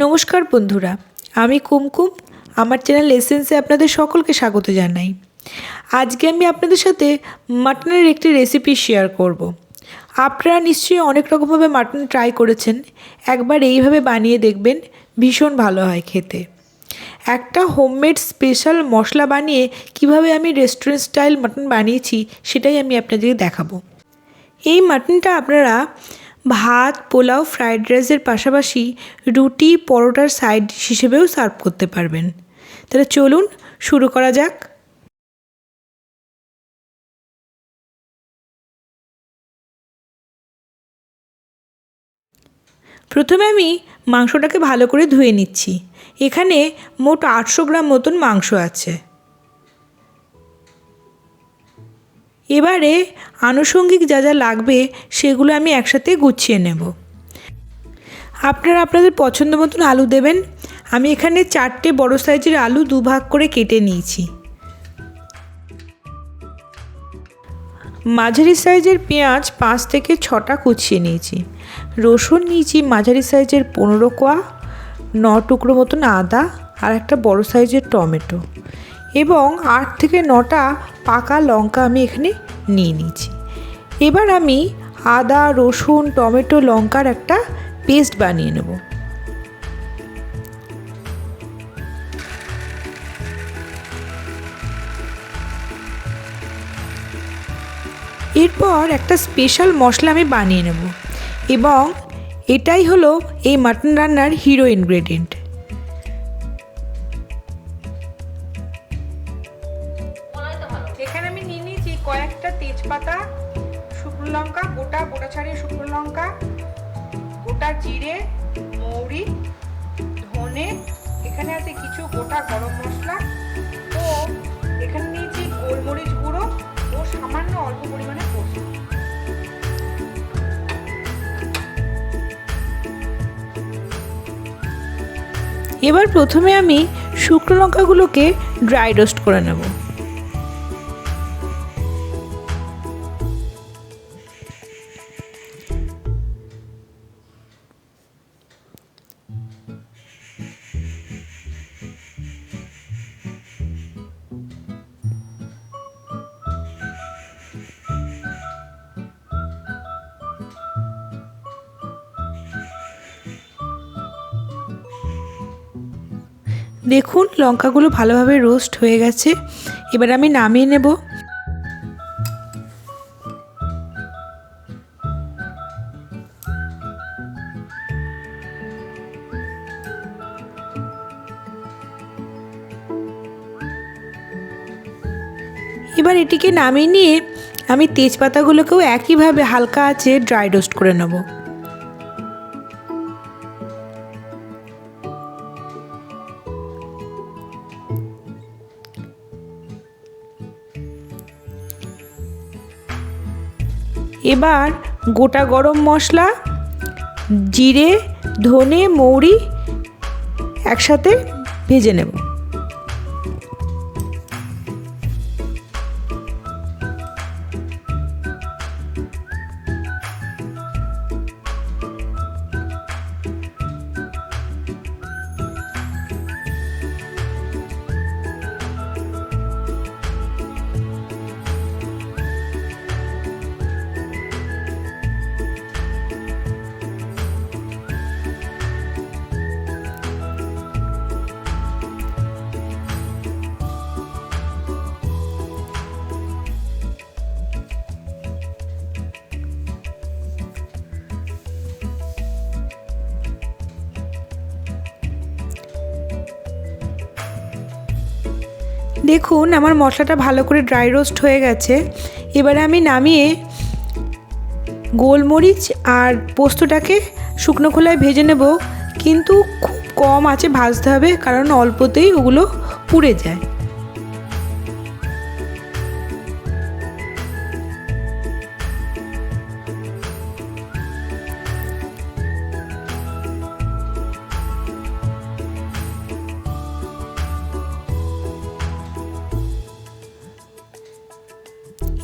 নমস্কার বন্ধুরা, আমি কুমকুম। আমার চ্যানেল এসেন্সে আপনাদের সকলকে স্বাগত জানাই। আজকে আমি আপনাদের সাথে মাটনের একটি রেসিপি শেয়ার করব। আপনারা নিশ্চয়ই অনেক রকমভাবে মাটন ট্রাই করেছেন, একবার এইভাবে বানিয়ে দেখবেন, ভীষণ ভালো হয় খেতে। একটা হোমমেড স্পেশাল মশলা বানিয়ে কিভাবে আমি রেস্টুরেন্ট স্টাইল মাটন বানিয়েছি সেটাই আমি আপনাদেরকে দেখাবো। এই মাটনটা আপনারা ভাত, পোলাও, ফ্রাইড রাইসের পাশাপাশি রুটি, পরোটার সাইড ডিশ হিসেবেও সার্ভ করতে পারবেন। তাহলে চলুন শুরু করা যাক। প্রথমে আমি মাংসটাকে ভালো করে ধুয়ে নিচ্ছি। এখানে মোট 800 গ্রাম মতন মাংস আছে। এবারে আনুষঙ্গিক যা যা লাগবে সেগুলো আমি একসাথে গুছিয়ে নেব। আপনারা আপনাদের পছন্দ মতন আলু দেবেন। আমি এখানে 4টে বড় সাইজের আলু দুভাগ করে কেটে নিয়েছি। মাঝারি সাইজের পেঁয়াজ 5 থেকে 6টা কুচিয়ে নিয়েছি। রসুন নিয়েছি মাঝারি সাইজের 15 কোয়া, 9 টুকরো মতন আদা আর একটা বড় সাইজের টমেটো এবং 8 থেকে 9টা পাকা লঙ্কা আমি এখানে নিয়ে নিয়েছি। এবার আমি আদা, রসুন, টমেটো, লঙ্কার একটা পেস্ট বানিয়ে নেব। এরপর একটা স্পেশাল মশলা আমি বানিয়ে নেব এবং এটাই হলো এই মাটন রান্নার হিরো ইনগ্রেডিয়েন্ট। এখানে আমি নিয়ে নিয়েছি কয়েকটা তেজপাতা, শুকনো লঙ্কা, গোটা ছাড়িয়ে শুকনো লঙ্কা, গোটা জিরে, মৌরি, ধনে, এখানে আছে কিছু গোটা গরম মশলা ও এখানে নিয়েছি গোলমরিচ গুঁড়ো ও সামান্য অল্প পরিমাণে পোস্ত। এবার প্রথমে আমি শুকনো লঙ্কাগুলোকে ড্রাই রোস্ট করে নেব। দেখুন লঙ্কাগুলো ভালোভাবে রোস্ট হয়ে গেছে। এবার আমি নামিয়ে নেব। এবার এটিকে নামিয়ে নিয়ে আমি তেজপাতাগুলোকেও একইভাবে হালকা আঁচে ড্রাই রোস্ট করে নেব। এবার গোটা গরম মশলা, জিরে, ধনে, মৌরি একসাথে ভেজে নেব। দেখুন আমার মশলাটা ভালো করে ড্রাই রোস্ট হয়ে গেছে। এবারে আমি নামিয়ে গোলমরিচ আর পোস্তটাকে শুকনো খোলায় ভেজে নেব, কিন্তু খুব কম আঁচে ভাজতে হবে কারণ অল্পতেই ওগুলো পুড়ে যায়।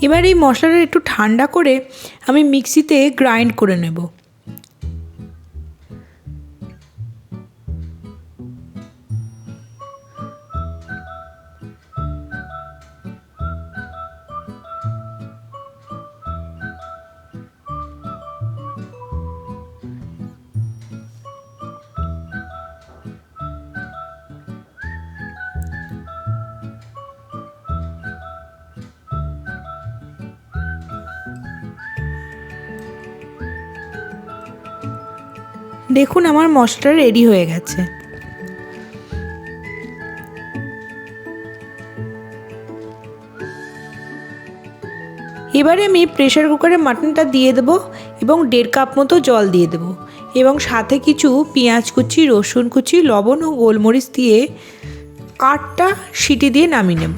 এবার এই মশলাটা একটু ঠান্ডা করে আমি মিক্সিতে গ্রাইন্ড করে নেব। দেখুন আমার মশলাটা রেডি হয়ে গেছে। এবারে আমি প্রেসার কুকারে মাটনটা দিয়ে দেবো এবং 1.5 কাপ মতো জল দিয়ে দেবো এবং সাথে কিছু পেঁয়াজ কুচি, রসুন কুচি, লবণ ও গোলমরিচ দিয়ে 8টা সিটি দিয়ে নামিয়ে নেব।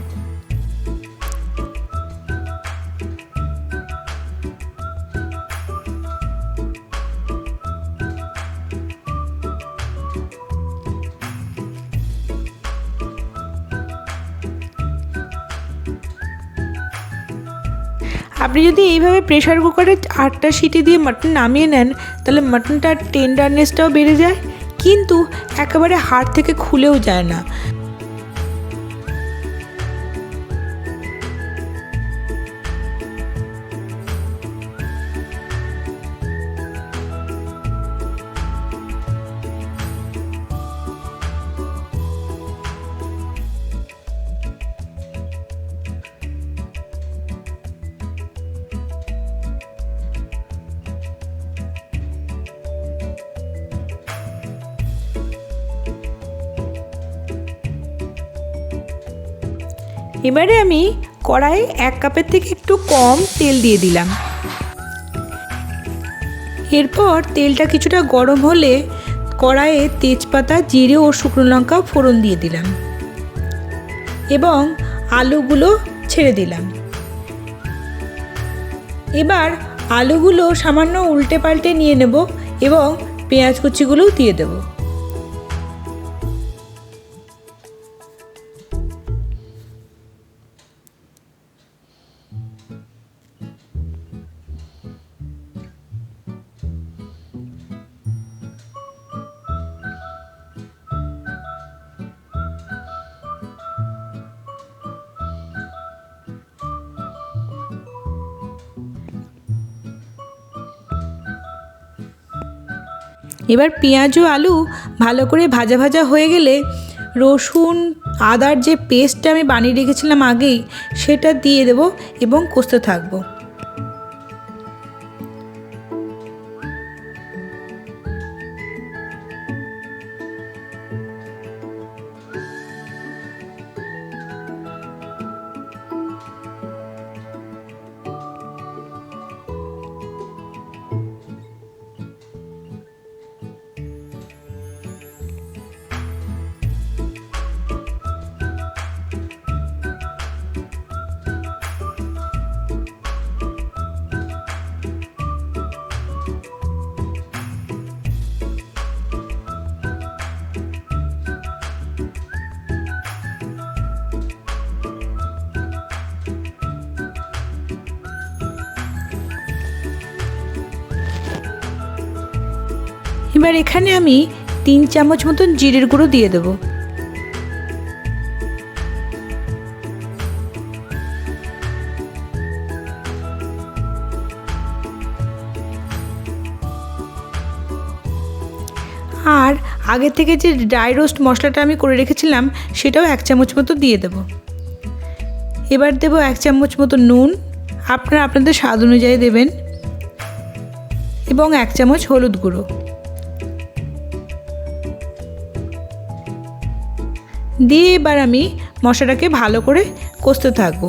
আপনি যদি এইভাবে প্রেসার কুকারে 8টা সিটি দিয়ে মাটন নামিয়ে নেন তাহলে মাটনটার টেন্ডারনেসটাও বেড়ে যায়, কিন্তু একেবারে হাড় থেকে খুলেও যায় না। এবারে আমি কড়াইয়ে 1 কাপের থেকে একটু কম তেল দিয়ে দিলাম। এরপর তেলটা কিছুটা গরম হলে কড়াইয়ে তেজপাতা, জিরে ও শুকনো লঙ্কা ফোড়ন দিয়ে দিলাম এবং আলুগুলো ছেড়ে দিলাম। এবার আলুগুলো সামান্য উল্টে পাল্টে নিয়ে নেব এবং পেঁয়াজ কুচিগুলোও দিয়ে দেব। এবার পেঁয়াজ ও আলু ভালো করে ভাজা ভাজা হয়ে গেলে রসুন আদার যে পেস্টটা আমি বানিয়ে রেখেছিলাম আগেই, সেটা দিয়ে দেব এবং কষতে থাকবো। এবার এখানে আমি 3 চামচ মতন জিরের গুঁড়ো দিয়ে দেব। আর আগে থেকে যে ড্রাই রোস্ট মশলাটা আমি করে রেখেছিলাম সেটাও 1 চামচ মতো দিয়ে দেব। এবার দেব 1 চামচ মতো নুন, আপনারা আপনাদের স্বাদ অনুযায়ী দেবেন, এবং 1 চামচ হলুদ গুঁড়ো দিয়ে এবার আমি মশলাটাকে ভালো করে কষতে থাকবো।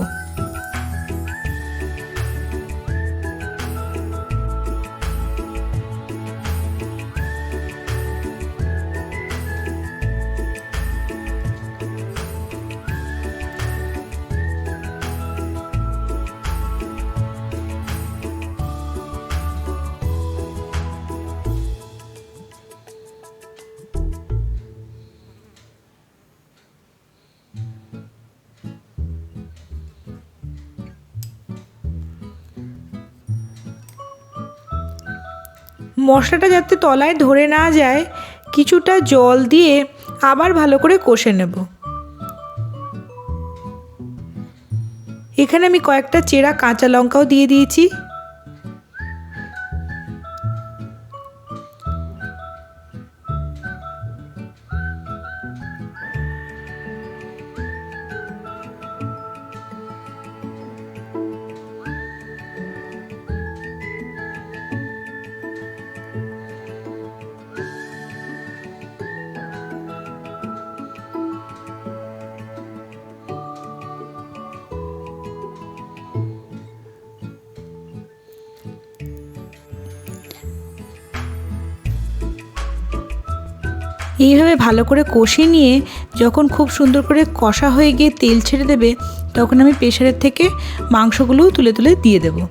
মশলাটা যাতে তলায় ধরে না যায় কিছুটা জল দিয়ে আবার ভালো করে কষে নেব। এখানে আমি কয়েকটা চেরা কাঁচা লঙ্কাও দিয়ে দিয়েছি। এইভাবে ভালো করে কষিয়ে নিয়ে যখন খুব সুন্দর করে কষা হয়ে গিয়ে তেল ছেড়ে দেবে, তখন আমি প্রেসারের থেকে মাংসগুলোও তুলে তুলে দিয়ে দেবো।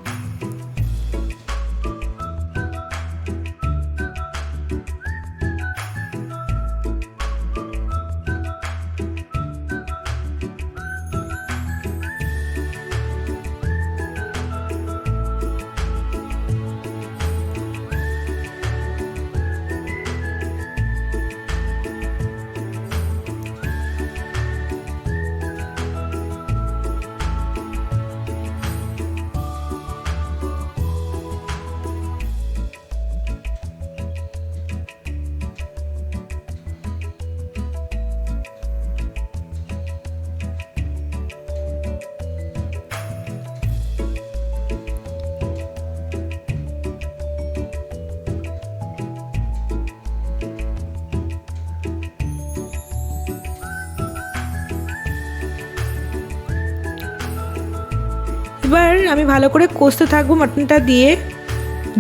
এবার আমি ভালো করে কষতে থাকবো মাটনটা দিয়ে,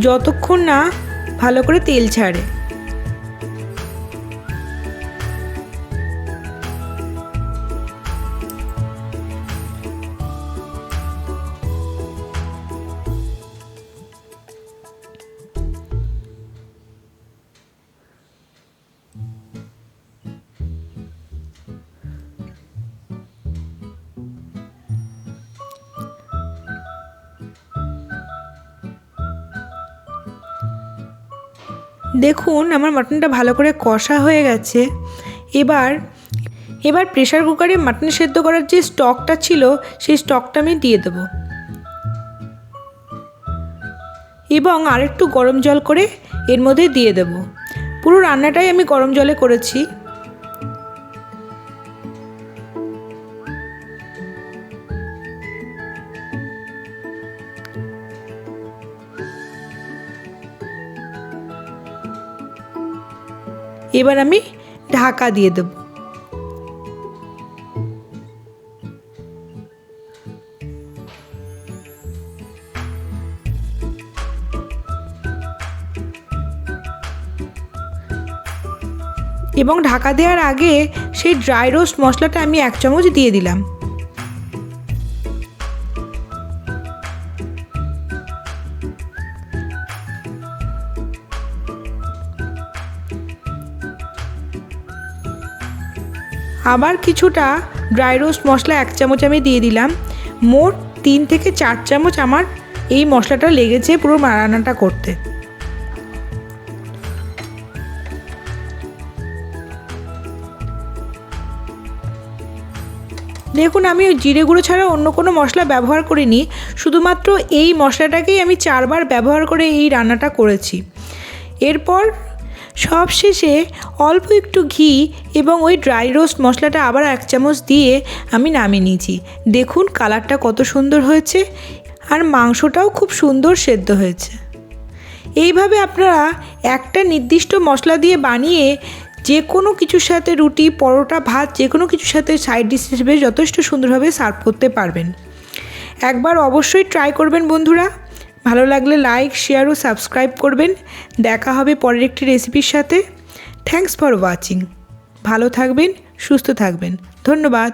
যতক্ষণ না ভালো করে তেল ছাড়ে। দেখুন আমার মাটনটা ভালো করে কষা হয়ে গেছে। এবার প্রেসার কুকারে মাটন সেদ্ধ করার যে স্টকটা ছিল সেই স্টকটা আমি দিয়ে দেবো এবং আরেকটু গরম জল করে এর মধ্যে দিয়ে দেবো। পুরো রান্নাটাই আমি গরম জলে করেছি। এবার আমি ঢাকা দিয়ে দেব। এবং ঢাকা দেওয়ার আগে সেই ড্রাই রোস্ট মশলাটা আমি 1 চামচ দিয়ে দিলাম। আবার কিছুটা ড্রাই রোস্ট মশলা 1 চামচ আমি দিয়ে দিলাম। মোট 3 থেকে 4 চামচ আমার এই মশলাটা লেগেছে পুরো রান্নাটা করতে। দেখুন আমি জিরে গুঁড়ো ছাড়া অন্য কোনো মশলা ব্যবহার করিনি, শুধুমাত্র এই মশলাটাকেই আমি 4 বার ব্যবহার করে এই রান্নাটা করেছি। এরপর সবশেষে অল্প একটু ঘি এবং ওই ড্রাই রোস্ট মশলাটা আবার 1 চামচ দিয়ে আমি নামিয়ে নিয়েছি। দেখুন কালারটা কত সুন্দর হয়েছে আর মাংসটাও খুব সুন্দর সেদ্ধ হয়েছে। এইভাবে আপনারা একটা নির্দিষ্ট মশলা দিয়ে বানিয়ে যে কোনো কিছুর সাথে রুটি, পরোটা, ভাত যে কোনো কিছুর সাথে সাইড ডিশ হিসেবে যথেষ্ট সুন্দরভাবে সার্ভ করতে পারবেন। একবার অবশ্যই ট্রাই করবেন বন্ধুরা। ভালো লাগলে লাইক, শেয়ার ও সাবস্ক্রাইব করবেন। দেখা হবে পরের একটি রেসিপির সাথে। Thanks for watching. ভালো থাকবেন, সুস্থ থাকবেন। ধন্যবাদ।